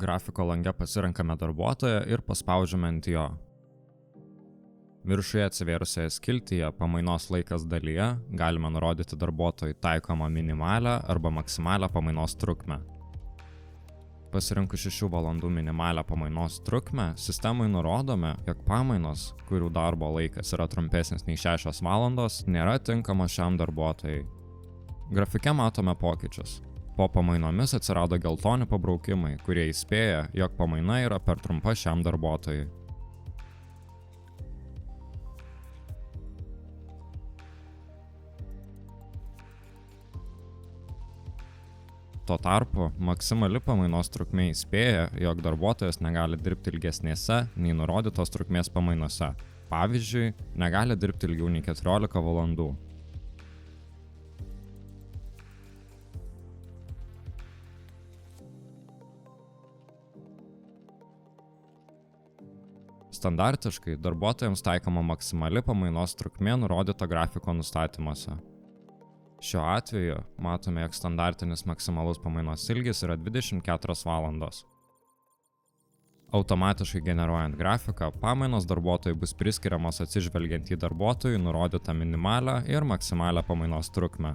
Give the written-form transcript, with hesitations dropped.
grafiko lange pasirenkame darbuotoją ir paspaudžiame ant jo. Viršuje atsivėrusioje skiltyje pamainos laikas dalyje galime nurodyti darbuotojui taikomą minimalią arba maksimalią pamainos trukmę. Pasirinkus 6 valandų minimalią pamainos trukmę, sistemai nurodome, jog pamainos, kurių darbo laikas yra trumpesnis nei 6 valandos, nėra tinkamos šiam darbuotojui. Grafike matome pokyčius. Po pamainomis atsirado geltoni pabraukimai, kurie įspėja, jog pamaina yra per trumpa šiam darbuotojui. Tuo tarpu, maksimali pamainos trukmė įspėja, jog darbuotojas negali dirbti ilgesnėse nei nurodytos trukmės pamainose. Pavyzdžiui, negali dirbti ilgiau nei 14 valandų. Standartiškai darbuotojams taikoma maksimali pamainos trukmė nurodyta grafiko nustatymuose. Šiuo atveju matome, jog standartinis maksimalus pamainos ilgis yra 24 valandos. Automatiškai generuojant grafiką, pamainos darbuotojui bus priskiriamos atsižvelgiant į darbuotojui nurodytą minimalią ir maksimalią pamainos trukmę.